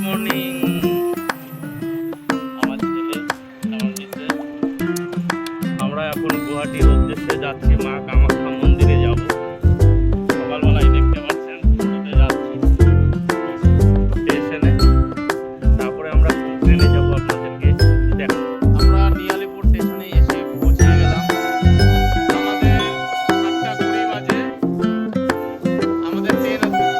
Morning. আমার ছেলে, আমার মিসেস, আমরা এখন গুয়াহাটির উদ্দেশ্যে যাচ্ছি। মা কামাখ্যা মন্দিরে যাব। সকালবেলায় দেখতে পাচ্ছেন টোটোতে যাচ্ছি স্টেশনে, তারপরে আমরা ট্রেনে যাবো। আপনাদেরকে দেখ, আমরা নিয়ালিপুর স্টেশনে এসে পৌঁছে গেলাম। আমাদের 7:20 বাজে। আমাদের ট্রেন আছে 8:20।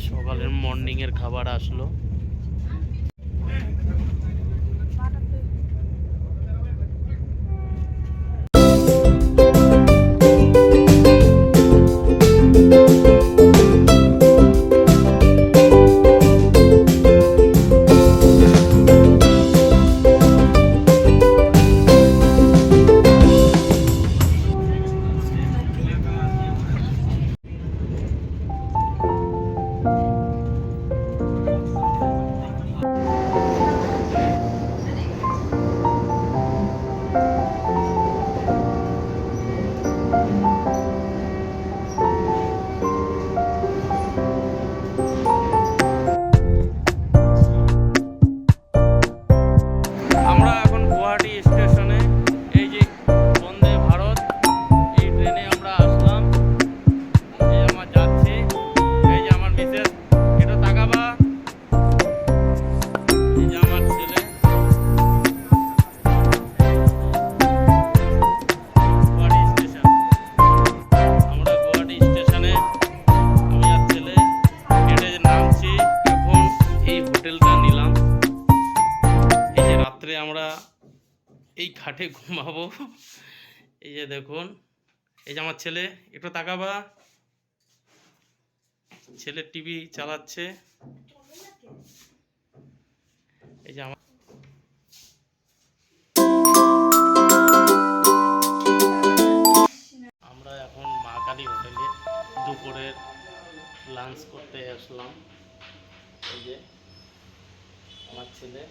সকালের মর্নিং এর খাবার আসলো। আমরা এখন গুয়াহাটি স্টেশনে, এই যে বন্দে ভারত, এই ট্রেনে আমরা আসলাম। এই আমার যাচ্ছি, এই যে আমার মিসেস, এটা তাকাবা, এই যে আমার ছেলে। গুয়াহাটি স্টেশন, আমরা গুয়াহাটি স্টেশনে আমি আর ছেলে হেঁটে নামছি। এখন এই হোটেলটা নিলাম। এই যে রাত্রে আমরা এই খাটে ঘুমাবো। এই যে দেখুন, এই যে আমার ছেলে, একটু তাকাবা, ছেলে টিভি চালাচ্ছে। এই যে আমার আমরা এখন মা কালী হোটেলে দুপুরের লাঞ্চ করতে আসলাম। এই যে আমার ছেলে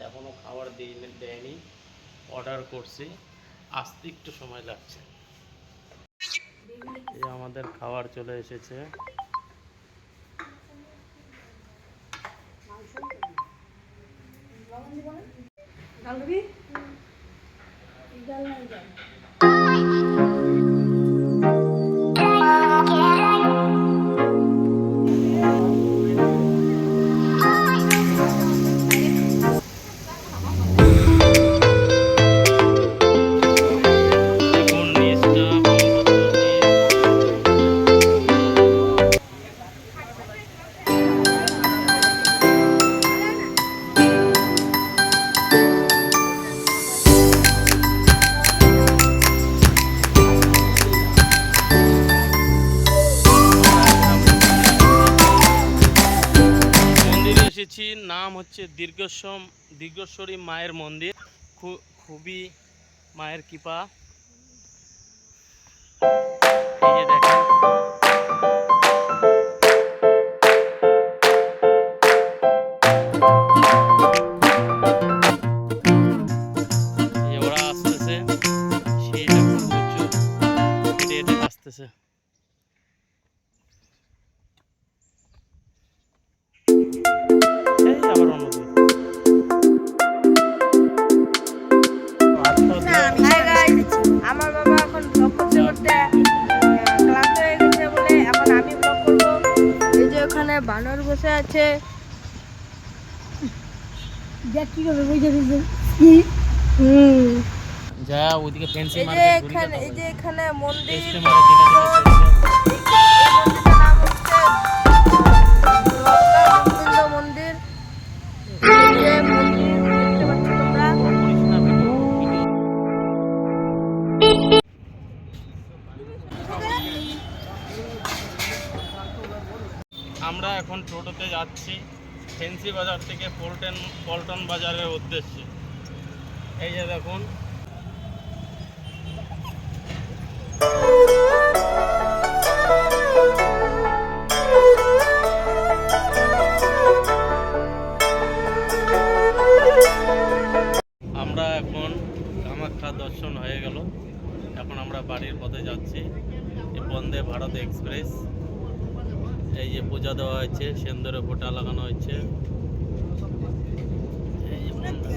এখনো খাবার দেয়নি, অর্ডার করছি, আসতে একটু সময় লাগছে। এই আমাদের খাবার চলে এসেছে। নাম হচ্ছে দীর্ঘেশ্বরী মায়ের মন্দির। খুবই মায়ের কৃপা। এই যে দেখেন, ওরা আসতেছে, সেইটা হেঁটে আসতেছে। আমার বাবা এখন ব্লগ করতে করতে ক্লান্ত হয়ে গেছে বলে এখন আমি ব্লগ করবো। এই যে ওখানে বানর বসে আছে, দেখ কি করবে বুঝে দিয়েছে। যা ওইদিকে ফেন্সি এই যে মার্কেট, এখানে এই যে এখানে মন্দির, টেস্টে মারে দিনে দিনে চলছে। এই মন্দিরটার নাম হচ্ছে গোবিন্দ মন্দির। এখন টোটোতে যাচ্ছি ফেন্সি বাজার থেকে পল্টন বাজারের উদ্দেশ্যে। এই যে দেখুন, আমরা এখন কামাখ্যা দর্শন হয়ে গেল। এখন আমরা বাড়ির পথে যাচ্ছি। এই বন্দে ভারত এক্সপ্রেস, এই যে পূজা দেওয়া হয়েছে, সিন্দুরে ফোঁটা লাগানো হয়েছে। এই যে বন্দে